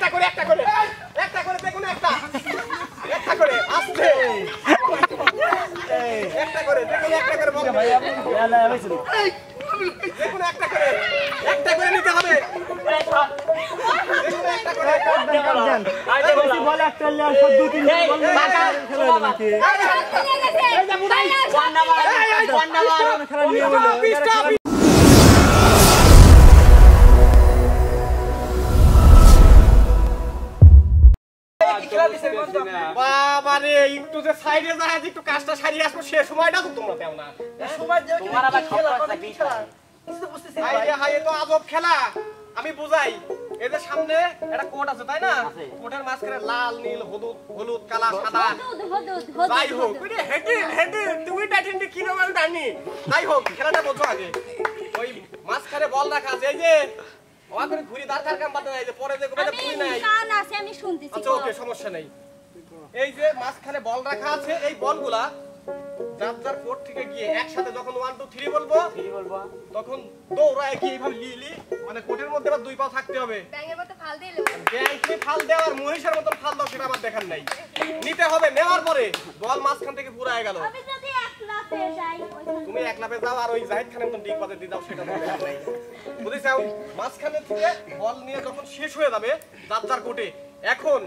একটা করে দেখুন একটা করে আস্তে একটা করে দেখুন একটা করে বল ভাই দেখুন একটা করে নিতে হবে দেখুন একটা করে আইতে বল একটা লে আর সব দুই তিন বল খেলা নাকি এই যে বুড়াই বন্নাবার খেলা নিয়ে বলো বাবা রে একটু যে সাইডে যায় একটু কাজটা সারিয়ে আসবো সে সময়টা তো তোমরা দাও না সময় দেও কি তোমার আবার খেলা খেলা কিছু তো বুঝতেছি না হাই হাই তো আজব খেলা আমি বুঝাই এদের সামনে একটা কোট আছে তাই না কোটের মাঝখানে লাল নীল হলুদ কালা সাদা যাই হোক ওই হেডে তুমি ডাটিনটি কি নাম আমি জানি যাই হোক খেলাটা বোঝো আগে ওই মাঝখানে বল রাখা আছে এই যে ওয়া করে ঘুরি দরকার কাম বাদ নাই যে পরে যে গোটা ঘুরি নাই কান আছে আমি শুনতেছি আচ্ছা ওকে সমস্যা নাই এই যে মাঝখানে বল রাখা আছে এই বলগুলা যার কোট থেকে গিয়ে একসাথে যখন 1 2 3 বলবো তখন দৌড়ায় কি এইভাবে লিলি মানে কোটের মধ্যে আবার দুই পা থাকতে হবে ব্যাঙের মতো ফাল দিলে ব্যাংকে ফাল দেওয়ার মহিষের মতন ফাল দাও সেটা আমার দেখার নাই নিতে হবে নেওয়ার পরে বল মাঝখান থেকে পুরায় গেল আমি যদি একলা পেয়ে যাই তুমি একলা পেয়ে যাও আর ওই জাহিদ খানের মতন ডিগ বাজে দিয়ে দাও সেটা আমার দেখার নাই বুঝেছো মাঝখানে থেকে বল নিয়ে যখন শেষ হয়ে যাবে যার কোটে এখন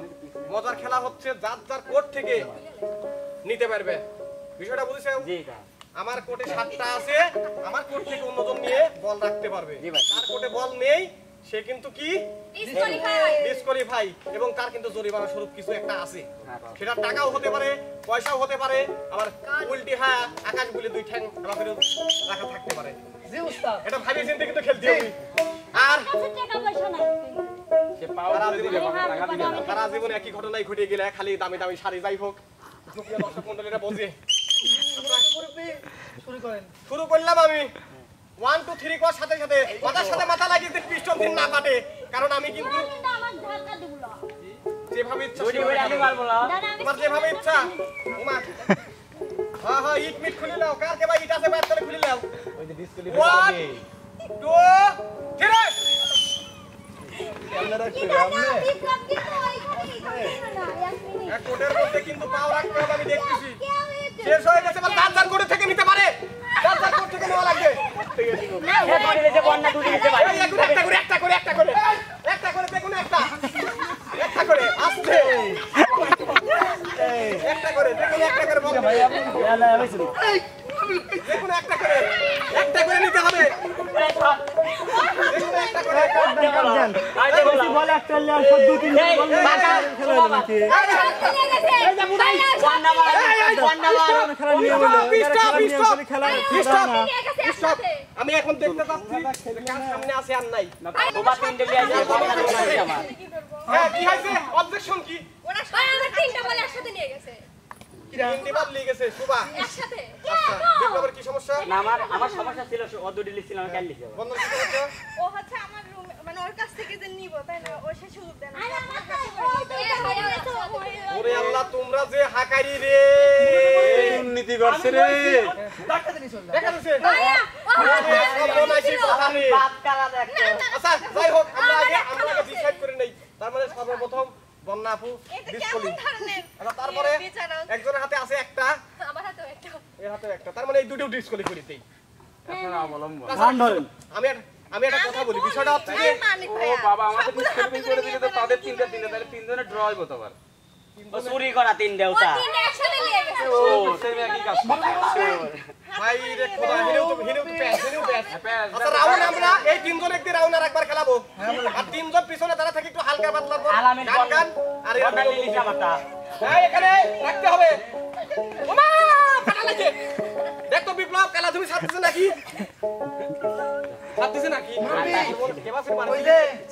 মজার খেলা হচ্ছে যার কোট থেকে নিতে পারবে বিষয়টা বুঝেছো জি দা আমার কোটে 7টা আছে আমার কোট থেকে অন্যজন নিয়ে বল রাখতে পারবে যার কোটে বল নেই সে কিন্তু কি ডিসকোয়ালিফাই এবং তার কিন্তু জরিমানা স্বরূপ কিছু একটা আছে সেটা টাকাও হতে পারে পয়সাও হতে পারে আবার উল্টি হ্যাঁ আকাশ বলে দুই ঠ্যাং রাখা থাকতে পারে জি উস্তাদ এটা ভাবি চিন্তে কিন্তু খেলতে হবে আর টাকা পয়সা নাই সে পাওয়ার দিলে টাকা দিবে না সারা জীবনে একই ঘটনাই ঘটে গেলে খালি দামি দামি শাড়ি যাই হোক সুপ্রিয় দর্শক মণ্ডলীরা বোঝে শুরু করলাম আমি 1 2 3 কর সাথে সাথে মাথার সাথে মাথা লাগিয়ে দিন পিস্টন দিন না কাটে কারণ আমি কিন্তু আমার ধাক্কা দিবলো যেভাবে ইচ্ছা ওই ওই আমি পারবো না তোমার যেভাবে ইচ্ছা ওমা হ্যাঁ ইট মিট খুলে নাও কার কে ভাই ইট আছে বাইরে করে খুলে নাও ওই যে ডিসকুয়ালিফাই 1 2 3 ক্যামেরা কি আপনি বিপ্লব কিন্তু ওইখানে এক কোটের মধ্যে কিন্তু পাও রাখতে হবে আমি দেখতেছি শেষ হয়ে গেছে বল দাঁত কোটে থেকে নিতে পারে দাঁত কোট থেকে নেওয়া লাগবে না হে ধরে দিয়েছে বন্না দুটি দিয়েছে ভাই একটা করে দেখুন একটা করে আস্তে একটা করে দেখুন একটা করে বল ভাই দেখুন একটা করে নিতে হবে দেখুন একটা করে আইতে বল একটা লে আর সব দুই তিন বল খেলা নাকি এই যে বুড়াই বন্নাবার খেলা নিয়ে বলো খেলা স্টপ আমি এখন দেখতে পাচ্ছি কার সামনে আছে আর নাই ওবা তিনটে লিয়ে যায় বন্না দুটি আমার হ্যাঁ কি হইছে অবজেকশন কি ওরা সবাই আমার তিনটা বলে একসাথে নিয়ে গেছে তিনটি বল নিয়ে গেছে সুবা একসাথে বিপ্লবের কি সমস্যা না আমার সমস্যা ছিল ও দুটি লিখছিল আমি কেন লিখব বন্ধুর কি সমস্যা ও হচ্ছে আমার রুম মানে ওর কাছ থেকে যে নিব তাই না ও সে সুযোগ দেয় না আরে আমার তো ওরে আল্লাহ তোমরা যে হাকারি রে দুর্নীতি করছে রে ডাক্তার দিনি চল দেখা যাচ্ছে ভাইয়া বাপ কালা দেখো আচ্ছা যাই হোক আমরা আগে ডিসাইড করে নেই তার মানে সর্বপ্রথম বন্যা আপু এটা ডিসকোলি কেমন ধরনের আচ্ছা তারপরে বিচারক একজনের হাতে আছে একটা আমার হাতেও একটা এর হাতেও একটা তার মানে এই দুটো ডিসকোলি করে দেই এখন অবলম্বন ধান ধরেন আমি একটা কথা বলি বিষয়টা হচ্ছে যে মানিক ও ভাইয়া বাবা আমাদের ডিসকাউন্ট করে দিলে তো তাদের তিনটা তাহলে তিনজনে ড্র হইব তো আবার ও চুরি করা তিন ও দেউতা তিনটা একসাথে নিয়ে গেছে ও সেম একই কাজ ভাই রে খোদা হিনেও তো প্যাস আচ্ছা রাউন্ড আমরা এই তিনজন একদিন রাউন্ড আর একবার খেলাবো আর তিনজন পিছনে তারা থেকে একটু হালকা পাতলা আলামিন গান আর এরা বন্না লিখছে আমারটা এই এখানে রাখতে হবে ওমা ফাটা লাগে দেখ তো বিপ্লব কালা তুমি ছাড়তেছ নাকি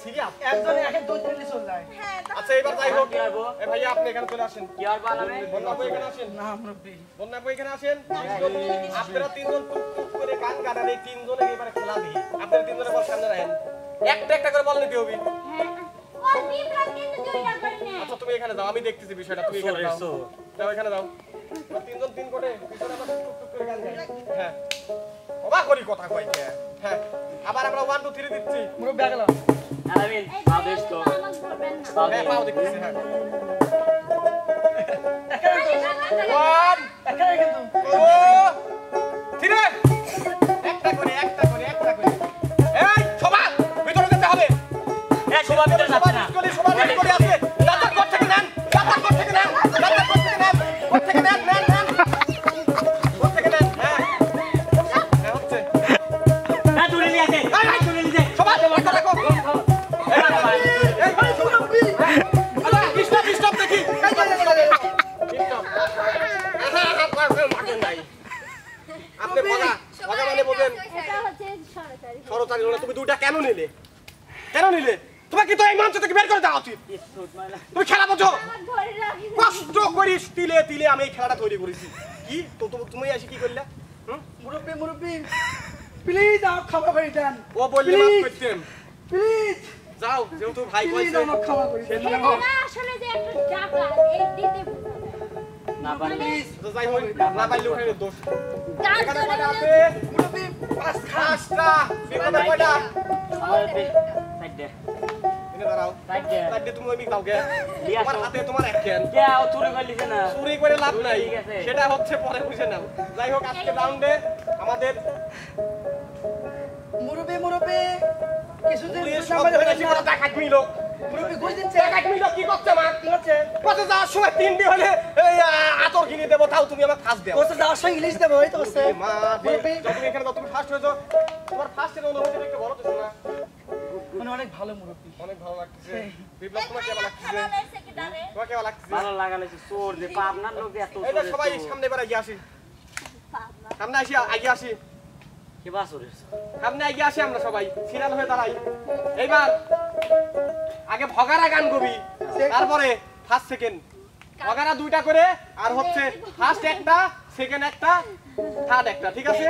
সিরিয়াস একজনে একে দুই তিন চল যায় হ্যাঁ আচ্ছা এবার যাই হোক এ ভাইয়া আপনি এখানে চলে আসেন কি আর বানাবে বন্যা বই এখানে আসেন না মুরব্বি বন্যা বই এখানে আসেন আপনারা তিনজন টুক টুক করে গান গান এই তিনজনে এবারে খেলা দিই আপনারা তিনজনে বল সামনে রাখেন একটা করে বল নিতে হবে ও বিপ্লব কিন্তু দুইটা করে নে আচ্ছা তুমি এখানে যাও আমি দেখতেছি বিষয়টা তুমি এখানে যাও যাও এখানে যাও তিনজন তিন কোটে পিছনে আবার টুক টুক করে গান গাই হ্যাঁ অবাক করি কথা কই কে হ্যাঁ আবার আমরা 1 2 3 দিচ্ছি মুরব্বি গেল আলামিন আদেশ তো আমাকে ধরবেন না হ্যাঁ পাও দেখতেছি হ্যাঁ ওয়ান এখানে কিন্তু ও থিরে একটা করে এই সবাই ভিতরে যেতে হবে সবার ভিতরে যাচ্ছে না সবাই করে আছে দাদা কোথা থেকে নেন হ্যাঁ হচ্ছে না তুলে নিয়ে আসে তুলে নিয়ে যায় সবাই মাথা রাখো স্টপ দেখি আপনি ভগা মানে বলেন এটা হচ্ছে সরকারি সরকারি হলে তুমি দুইটা কেন নিলে তোমাকে কি তো এই মঞ্চ থেকে বের করে দেওয়া উচিত তুমি খেলা বোঝো আমার ধরে রাখি কষ্ট করিস তিলে আমি এই খেলাটা তৈরি করেছি কি তো তুমি এসে কি করলে মুরব্বি প্লিজ আমাকে ক্ষমা করে দেন ও বললে মাফ করতেন প্লিজ যাও যেহেতু ভাই প্লিজ কইছে আমাকে ক্ষমা করে দেন এটা না আসলে যে একটা টাকা এই দিতে না পারলে তো যাই হোক না পাইলে ওখানে দোষ কাজ এখানে করে কয়টা আছে মুরব্বি পাঁচটা বিপদে কয়টা আমাদের সাইড দে এনে দাঁড়াও সাইড দে তাইলে তুমি ওই দাও গে দিয়ে আসো। তোমার হাতে তোমার এক ক্যান কে ও চুরি করলিছে না চুরি করে লাভ নাই ঠিক আছে। সেটা হচ্ছে পরে বুঝে নাও যাই হোক আজকে রাউন্ডে আমাদের মুরব্বি কিছুদিন পুলিশ সামনে সব হয়ে বেশি করে দেখাত মিলো মুরব্বি ঘুষ দিচ্ছে দেখাত মিলো কি করছে মা কি হচ্ছে কত যাওয়ার সময় তিনটি হলে এই আতর কিনে দেবো তাও তুমি আমাকে ফাঁস দেও ওসে যাওয়ার সময় ইলিশ দেবো এই তো হচ্ছে মা তুমি এখানে দাও তুমি ফার্স্ট হয়েছো তোমার ফার্স্টের অনুভূতি একটু বলো তো শোনা মানে অনেক ভালো মুরব্বি অনেক ভালো লাগছে বিপ্লব তোমার কেমন লাগছে তোমার কেমন লাগছে ভালো লাগালেছে চোর যে পাবনার লোক এত এইটা সবাই সামনে এবার এগিয়ে আসি সামনে আসি এগিয়ে আসি কি বাসুরের সামনে এগিয়ে আসি আমরা সবাই সিরিয়াল হয়ে দাঁড়াই এইবার আগে ভগারা গান গবি তারপরে ফার্স্ট সেকেন্ড ভগারা দুইটা করে আর হচ্ছে ফার্স্ট একটা সেকেন্ড একটা থার্ড একটা ঠিক আছে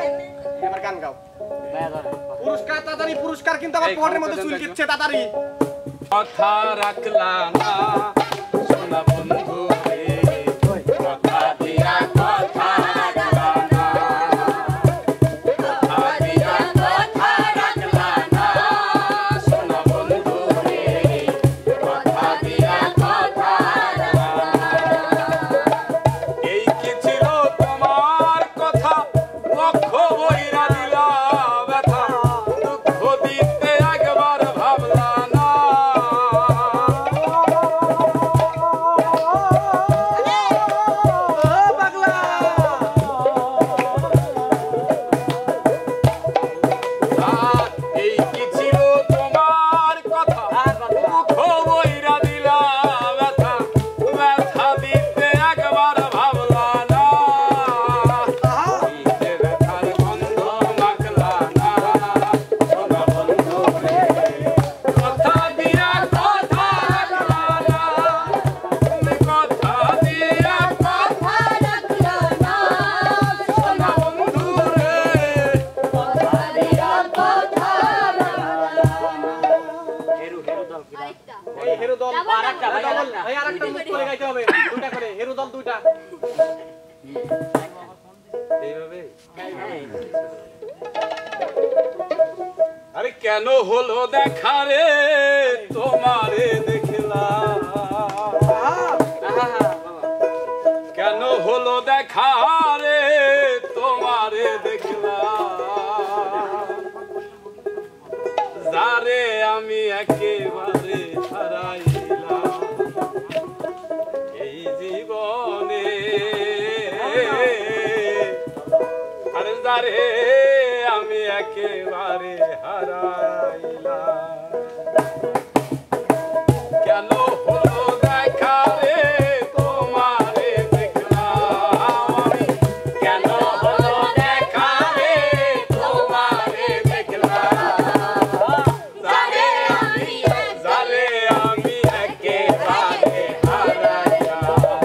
এবার গান গাও পুরস্কার তাড়াতাড়ি পুরস্কার কিন্তু আমার পকেটের মধ্যে চুলকিচ্ছে তাড়াতাড়ি কথা রাখলা না সোনা বন্ধু রে কথা দিয়া কথা রাখলা না কথা দিয়া কথা রাখলা না সোনা বন্ধু রে কথা দিয়া কথা রাখলা না এই কি ছিল তোমার কথা লক্ষ বইরা দিলা ব্যথা দুঃখ দিতে একবার ভাবলা না এই কি ছিল তোমার কথা দুঃখ বইরা দিলা ব্যথা ব্যথা দিতে একবার ভাবলা না এই যে ব্যথার গন্ধ মাখলা না সোনা বন্ধু রে কথা দিয়া কথা রাখলা না তুমি কথা দিয়া কথা রাখলা না সোনা বন্ধু রে কথা দিয়া কথা হেরু হেরু দল কি আরেকটা এই হিরো দল আরেকটা ভাই আরেকটা এই আরেকটা মুখ করে গাইতে হবে দুইটা করে হিরো দল দুইটা এইভাবে আরে কেন হলো দেখা রে তোমারে দেখলাম কেন হলো দেখা রে তোমারে দেখলাম যারে আমি একেবারে হারাইলাম এই জীবনে আরে যারে আমি একেবারে হারাইলাম কেন হলো দেখা রে তোমারে দেখলাম আমি কেন হলো দেখা রে তোমারে দেখলাম যারে আমি একেবারে হারাইলাম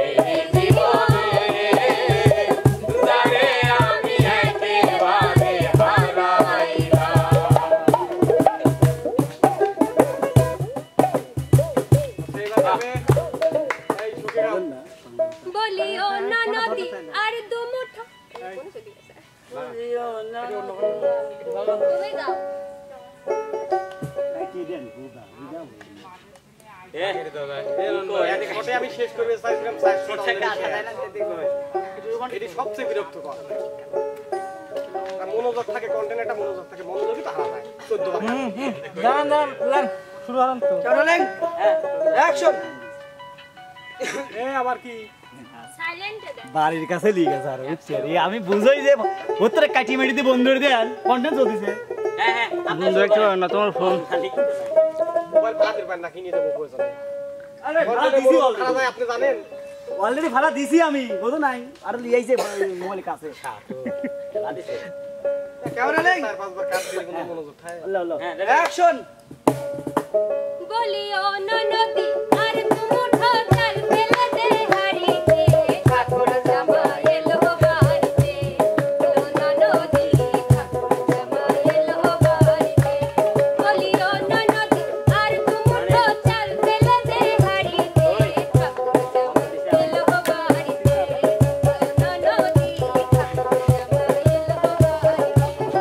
এই জীবনে যারে আমি একেবারে হারাইলাম সেইভাবে এই সুখে গাও বলিও না নদী আর দুমুঠো তুমি গাও শটে আমি শেষ করবে চাইছিলাম 400 এটি সবচেয়ে বিরক্তকর মনোযোগ থাকে কন্টেন্ট একটা মনোযোগ থাকে মনোযোগই তো হারা যায় 14 বার দাঁড়ান শুরু করেন তো রোলিং অ্যাকশন আবার কি সাইলেন্ট দে বাড়ির কাছে লিখে স্যার বুঝছি আমি বুঝই যে ওতরে কাটি মেটি দিয়ে বন্ধুর দেন কন্টেন্ট চলতেছে হ্যাঁ বন্ধু দেখতে পাবেন না তোমার ফোন মোবাইল ভাড়া দিবেন না কিনে দেবো প্রয়োজন আরে ভাড়া দিছি খারাপ হয় আপনি জানেন অলরেডি ভাড়া দিছি আমি বুঝো নাই আর লিয়াইছে মোবাইল কাছে রোলিং 4-5 বার কাজ দিলে কোনো মনোযোগ থাকে আল্লাহ আল্লাহ অ্যাকশন বলিও ননদি আর মুঠো চাল ফেলে দে হাড়িতে ঠাকুর জামা এলো বাড়িতে ননদি ঠাকুর জামা এলো বাড়িতে বলিও ননদি আর মুঠো চাল ফেলে দে হাড়িতে ঠাকুর জামা এলো বাড়িতে ননদি ঠাকুর জামা এলো বাড়িতে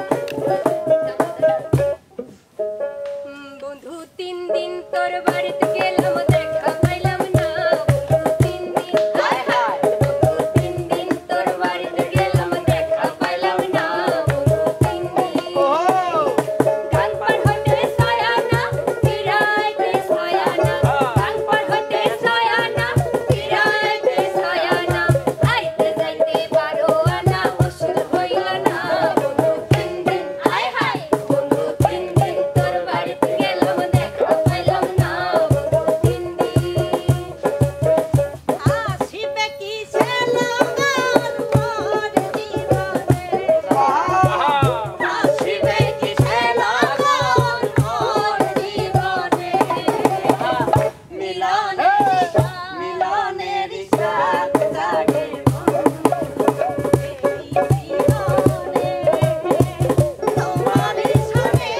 বন্ধু 3 দিন তোর বাড়িতে গেলাম দেখা পাইলাম না বন্ধু 3 দিন হায় হায় বন্ধু 3 দিন তোর বাড়িতে গেলাম দেখা পাইলাম না বন্ধু 3 দিন গান পার হতে সয়ানা ফিরাইতে সয়ানা গান পার হতে সয়ানা ফিরাইতে সয়ানা আইতে যাইতে পারো না মুশকিল হইল না বন্ধু 3 দিন হায় হায় বন্ধু 3 দিন তোর বাড়িতে গেলাম দেখা পাইলাম না বন্ধু 3 দিন আসিবে কি সেলাগান মোর জীবনে আসিবে কি সেলাগান মোর জীবনে মিলনের সাথ জাগে জীবনে তোমার সনে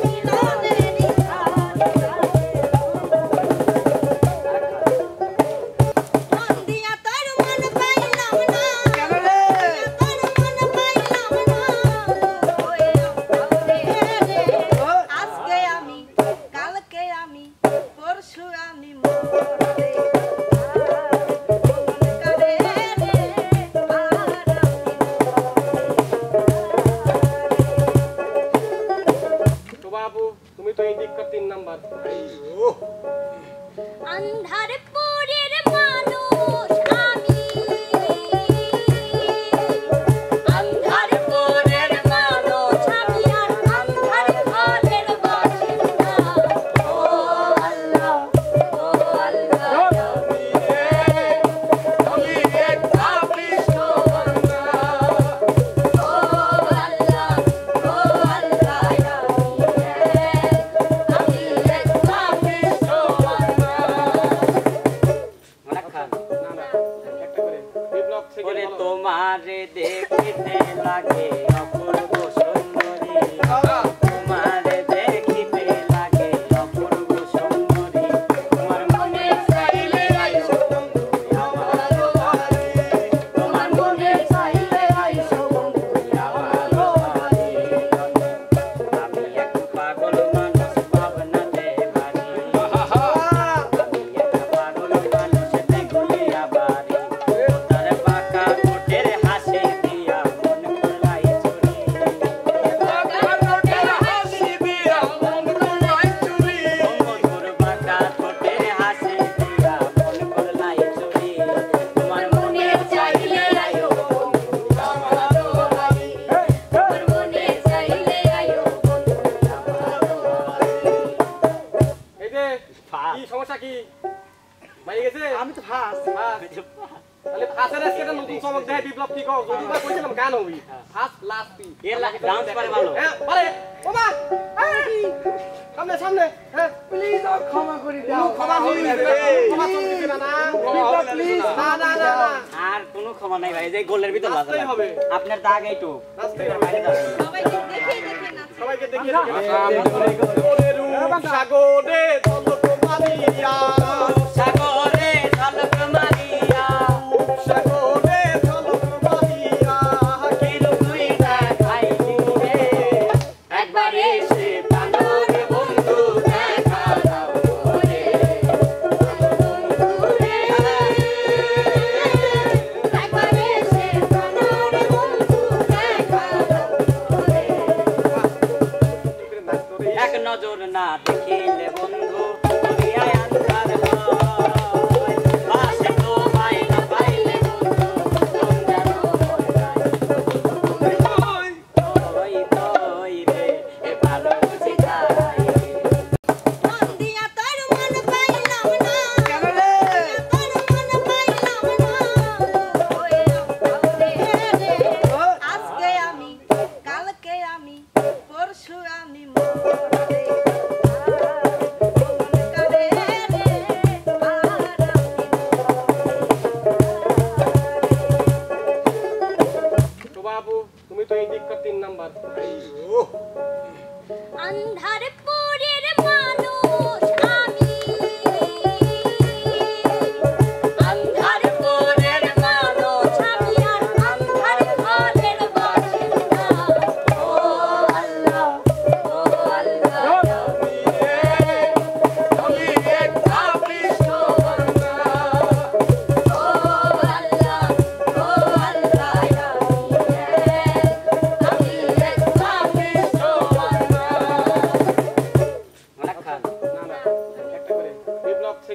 মিলনের সাথ মন দিয়া তোর মন পাইলাম না তোর মন পাইলাম না ওরে আজকে আমি কালকে আমি পরশু আমি মরতে করে রে তো বাবু তুমি তো এই দিককার 3 নাম্বার আন্ধার পুরের মানুষ আমি আন্ধার পুরের মানুষ আমি আর আন্ধার ঘরের বাসিন্দা ও আল্লাহ আমি এক পাপিষ্ঠ বান্দা ও আল্লাহ আমি এক পাপিষ্ঠ বান্দা একটা করে বিপ্লব থেকে ওরে বলো। তোমারে দেখিতে লাগে অপূর্ব সুন্দরী তোমারে দেখিতে লাগে অপূর্ব সুন্দরী তোমার মনে চাইলে আইসো বন্ধু আমার বাড়ি তোমার মনে চাইলে আইসো বন্ধু আমার বাড়ি আমি এক পাগল মানুষ ভাবনাতে বাড়ি আমি এক পাগল মানুষ দেখুলিয়া বাড়ি তার বাঁকা ঠোঁটের হাসি দিয়া মন করলাই চুরি মধুর বাঁকা ঠোঁটের হাসি দিয়া মন করলাই চুরি তোমার মনে চাইলে আয়ো বন্ধু আমার বাড়ি তোর মনে চাইলে আয়ো বন্ধু আমার বাড়ি এই যে কি সমস্যা কি মাই গেছে আমি তো ফার্স্ট তাহলে ফাঁসের আজকে একটা নতুন চমক দেয় বিপ্লব কি কও যদি বা কইছিলাম গান হবি ফার্স্ট লাস্ট পি এর ডান্স পারে ভালো হ্যাঁ পারে ওমা সামনে সামনে হ্যাঁ প্লিজ ক্ষমা করে কোনো দাও ক্ষমা হই ক্ষমা চলতেছে না প্লিজ না না না না আর কোনো ক্ষমা নাই ভাই যে গোলের ভিতর লাগা নাচতেই হবে। আপনার দাগ এইটু নাচতেই হবে। বাইরে যাবে সবাইকে দেখে দেখে নাচ সবাইকে দেখিয়ে ওরে রূপ সাগরে চলক মারিয়া সাগরে ঝলক মারিয়া সাগরে চলক মারিয়া কিরুকুই দেখাই দিলে একবার এসে প্রাণরে বন্ধু দেখা দাও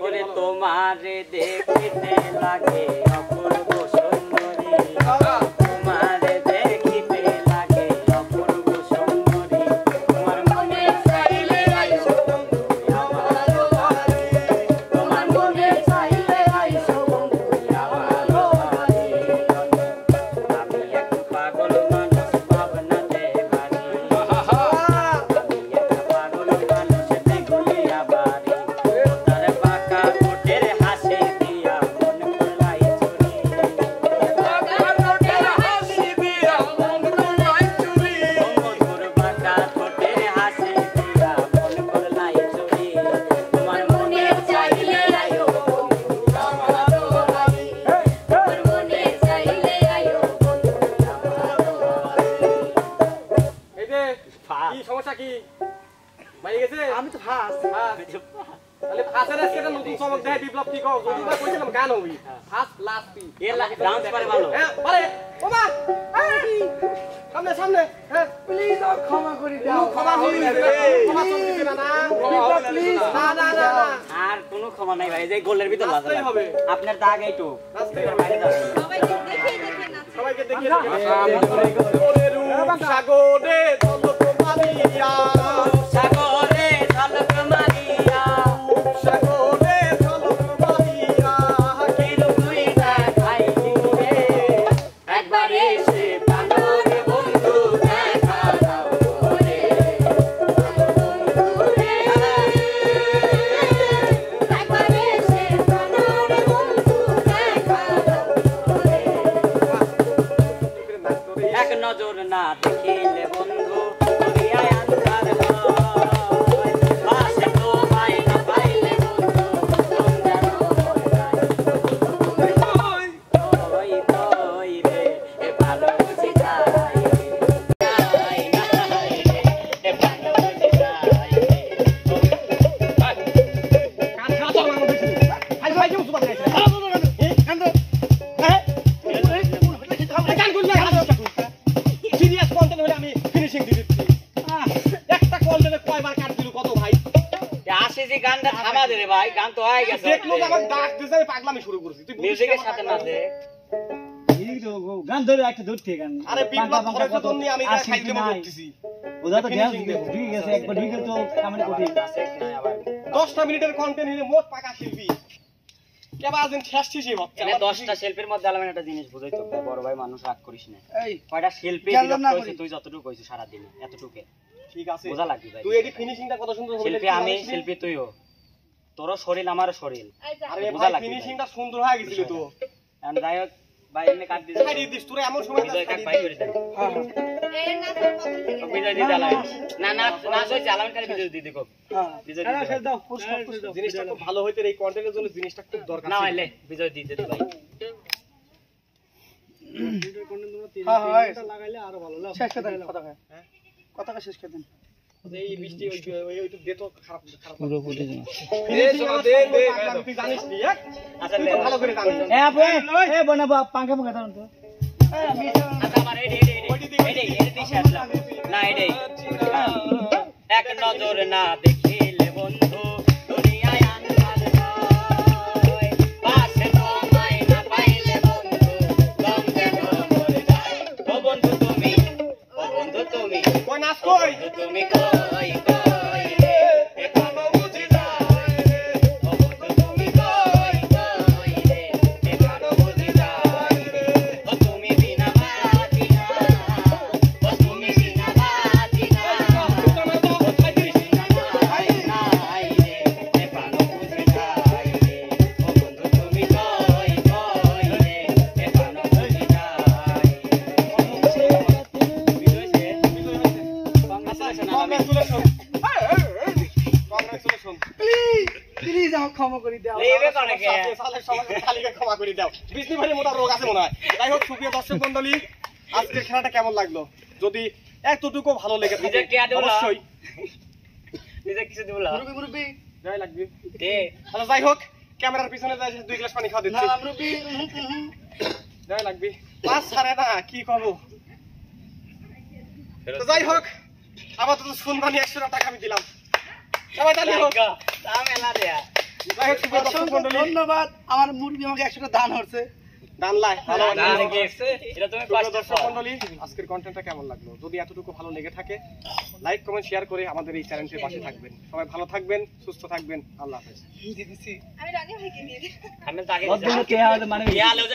ওরে তোমারে দেখিতে লাগে অপূর্ব সুন্দরী তোমারে দেখিতে লাগে অপূর্ব সুন্দরী তোমার মনে চাইলে আইসো বন্ধু আমার বাড়ি তোমার মনে চাইলে আইসো বন্ধু আমার বাড়ি আমি এক পাগল মানুষ ভাবনাতে বাড়ি আমি এক পাগল মানুষ দেখলিয়া বাড়ি তার বাঁকা ঠোঁটের হাসি দিয়া মন ভুলাই চুরি মধুর বাঁকা ঠোঁটের হাসি দিয়া মন ভুলাই চুরি তোমার মনে চাইলে আয়ো বন্ধু আমার বাড়ি তোমার মনে চাইলে আয়ো বন্ধু আমার বাড়ি এই যে কি সমস্যা কি মারি গেছে আমি তো ফার্স্ট তাহলে ফাঁসের আজকে একটা নতুন চমক দেয় বিপ্লব কি কও যদি বা কইছিলাম গান হবি ফার্স্ট লাস্ট পি এর ডান্স পারে ভালো হ্যাঁ পারে ওমা সামনে সামনে হ্যাঁ প্লিজ আমাকে ক্ষমা করে দাও ক্ষমা চলতেছে না প্লিজ না না না না আর কোনো ক্ষমা নাই ভাই যে গোলের ভিতর লাগা নাচতেই হবে। আপনার দাগ এইটু নাচতেই হবে। বাইরে যাবেন না। সবাইকে দেখে দেখে নাচো। সবাইকে দেখিয়ে ওরে রূপ সাগরে দলক মারিয়া সাগরে ঝলক মারিয়া সাগরে দলক মারিয়া কিরূপ তুই দেখাইলি রে একবার এসে প্রাণর বন্ধু দেখা দাও রে বন্ধু রে একবার এসে প্রাণর বন্ধু দেখা দাও রে এক নজর না দেখিলে বন্ধু দুনিয়ায় আন্ধার হয় পাশে তোমায় না পাইলে বন্ধু সন্ধ্যার হয় ওই তোই রে এ ভালো বুঝি যাই রে এ ভালো বুঝি যাই রে কান খাওয়া তো আমার বেশি আই ভাই কেমন সুপার খাইছে গান করলে সিরিয়াস কন্টেন্ট হলে আমি ফিনিশিং দিয়ে দিচ্ছি একটা কন্টেন্টে কয়বার কাট দিল কত ভাই আসে যে গানটা থামা দে রে ভাই গান তো হয়ে গেছে দেখলো যে আমার ডাক দিছে আমি পাগলামি শুরু করছি তুই বুঝিস মিউজিকের আমার সাথে পাগলামি? নাচে এই তো গান ধরে একটা দূর থেকে গান আরে বিপ্লব ধরে তো তোমনি আমি এটা খাইতে মন করতেছি ওদা তো গ্যাস finishing দেবো। ঢুকে গেছে একবার ঢুকে তো কামড়ে কোটি নাচে কি নাই আবার 10টা মিনিটের কন্টেন্ট হলে মোট পাকা শিল্পী কেবা আজদিন শেষ শেষই হচ্ছে এনে 10টা শিল্পীর মধ্যে আলাদা একটা জিনিস বুঝাই তো বড় ভাই মানুষ রাগ করিস না এই কয়টা শিল্পী খেয়াল বিরক্ত না হইছে করি। তুই যতটুকু কইছিস সারা দিনে এতটুকু ঠিক আছে বোঝা লাগবে ভাই তুই এডি ফিনিশিংটা কত সুন্দর হবে শিল্পী আমি শিল্পী তুইও তোরও শরীর আমারও শরীর এই যা। আরে বোঝা ভাই লাগবে ফিনিশিংটা সুন্দর হয়ে গেছিল তো এখন যাই হোক ভাই এমনি কাট দিস ছাড়িয়ে দিস তোরা এমন সময় বিজয় কাট ছাড়িয়ে ভাই দিস। করে দেন হ্যাঁ এই নাচের বদল থেকে বিজয় দিতে আলাই না না নাচ হইছে আলামিন কারে বিজয় দিতে কো হ্যাঁ বিজয় দিতে দাও পুষ্পা দাও জিনিসটা খুব ভালো হইতে এই কন্টেন্টের জন্য জিনিসটা খুব দরকার না ছিল। হইলে বিজয় দিতে দে ভাই হ্যাঁ হ্যাঁ শেষ করে দেন কথা হ্যাঁ? কথাটা শেষ করে দেন এই বৃষ্টি ওই একটু দে তো খারাপ খারাপ পুরো ফুটে যাবে তুই জানিস নি হ্যাঁ? আচ্ছা তুই তো ভালো করে জানিস এ আপু এ বনাবা পাঙ্খা পাঙ্খা দাও তো আচ্ছা আমার এই দিশে আসলাম না এটাই এক নজর না দেখিলে বন্ধু দুনিয়ায় আন্ধার হয় পাশে তোমায় না পাইলে বন্ধু গঙ্গে মরে যায় ও বন্ধু তুমি কই নাচ কই তুমি কই কই রে এখনো বুঝি যায় রে ও বন্ধু তুমি কই কই রে এখনো বুঝি যায় রে ও তুমি বিনা বাতি না ও তুমি বিনা বাতি না নাই রে এখনো বুঝি যায় রে ও বন্ধু তুমি কই কই রে এখনো বুঝি যায় কংগ্রাচুলেশন কংগ্রাচুলেশন প্লিজ আমাকে ক্ষমা করে দাও লেবে করে কে খালিকে ক্ষমা করে দাও বৃষ্টি ভাই মোটা রোগ আছে মনে হয় যাই হোক সুপ্রিয় দর্শক মণ্ডলী আজকের খেলাটা কেমন লাগলো যদি এতটুকু ভালো লেগে থাকে নিজে কে আদৌলা? অবশ্যই নিজে কিছু দিবলা মুরব্বি মুরব্বি যাই লাগবে দে আচ্ছা যাই হোক ক্যামেরার পিছনে যাই 2 গ্লাস পানি খাওয়া না দিচ্ছি মুরব্বি যাই লাগবে পাঁচ ছাড়ে না কি করবো তো যাই হোক আপাতত শুনবানি 100 টাকা আমি দিলাম সবাই তালি হোক তা মেলা দেয়া যাই হোক, সুপ্রিয় দর্শক অসংখ্য মণ্ডলী, ধন্যবাদ আমার মুরব্বী আমাকে 100টা দান হচ্ছে দান লাই ভালো এটা তুমি সুপ্রিয় দর্শক মণ্ডলী, আজকের কন্টেন্টটা কেমন লাগলো? যদি এতটুকু ভালো লেগে থাকে লাইক কমেন্ট শেয়ার করে আমাদের এই চ্যানেলটির পাশে থাকবেন। সবাই ভালো থাকবেন, সুস্থ থাকবেন, আল্লাহ হাফেজ। আমি রানী ভাইকে দিয়ে দিই। বদ্ধ কে মানে